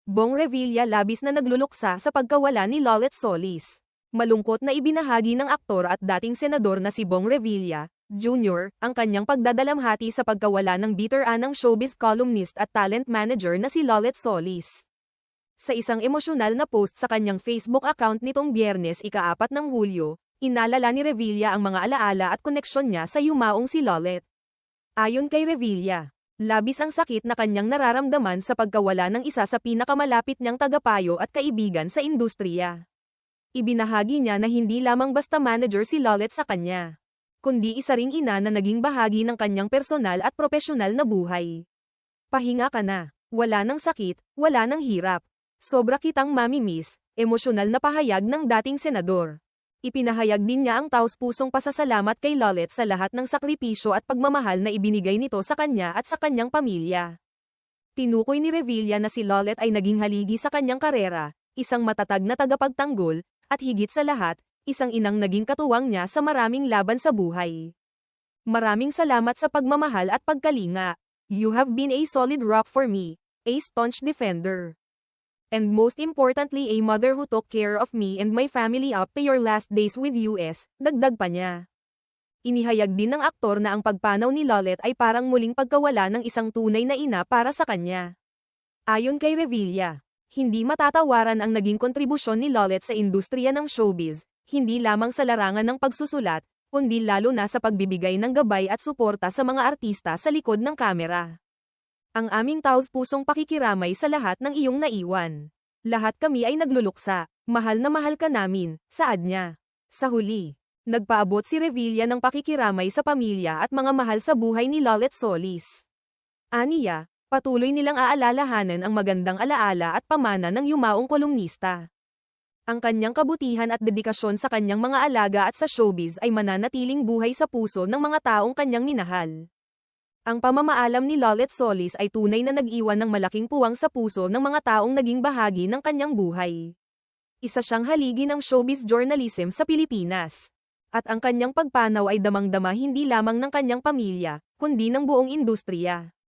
Bong Revilla labis na nagluluksa sa pagkawala ni Lolet Solis. Malungkot na ibinahagi ng aktor at dating senador na si Bong Revilla, Jr., ang kanyang pagdadalamhati sa pagkawala ng bitter-anang showbiz columnist at talent manager na si Lolet Solis. Sa isang emosyonal na post sa kanyang Facebook account nitong Biyernes ika-4 ng Hulyo, inalala ni Revilla ang mga alaala at koneksyon niya sa yumaong si Lolet. Ayon kay Revilla, labis ang sakit na kanyang nararamdaman sa pagkawala ng isa sa pinakamalapit niyang tagapayo at kaibigan sa industriya. Ibinahagi niya na hindi lamang basta manager si Lolet sa kanya, kundi isa ring ina na naging bahagi ng kanyang personal at propesyonal na buhay. Pahinga ka na, wala ng sakit, wala ng hirap. Sobra kitang mami-miss, emosyonal na pahayag ng dating senador. Ipinahayag din niya ang taos-pusong pasasalamat kay Lolet sa lahat ng sakripisyo at pagmamahal na ibinigay nito sa kanya at sa kanyang pamilya. Tinukoy ni Revilla na si Lolet ay naging haligi sa kanyang karera, isang matatag na tagapagtanggol, at higit sa lahat, isang inang naging katuwang niya sa maraming laban sa buhay. Maraming salamat sa pagmamahal at pagkalinga. You have been a solid rock for me, a staunch defender. And most importantly a mother who took care of me and my family up to your last days with US, dagdag pa niya. Inihayag din ng aktor na ang pagpanaw ni Lolet ay parang muling pagkawala ng isang tunay na ina para sa kanya. Ayon kay Revilla, hindi matatawaran ang naging kontribusyon ni Lolet sa industriya ng showbiz, hindi lamang sa larangan ng pagsusulat, kundi lalo na sa pagbibigay ng gabay at suporta sa mga artista sa likod ng kamera. Ang aming taos-pusong pakikiramay sa lahat ng iyong naiwan. Lahat kami ay nagluluksa, mahal na mahal ka namin, saad niya. Sa huli, nagpaabot si Revilla ng pakikiramay sa pamilya at mga mahal sa buhay ni Lolet Solis. Aniya, patuloy nilang aalalahanan ang magandang alaala at pamana ng yumaong kolumnista. Ang kanyang kabutihan at dedikasyon sa kanyang mga alaga at sa showbiz ay mananatiling buhay sa puso ng mga taong kanyang minahal. Ang pamamaalam ni Lolet Solis ay tunay na nag-iwan ng malaking puwang sa puso ng mga taong naging bahagi ng kanyang buhay. Isa siyang haligi ng showbiz journalism sa Pilipinas. At ang kanyang pagpanaw ay damang-dama hindi lamang ng kanyang pamilya, kundi ng buong industriya.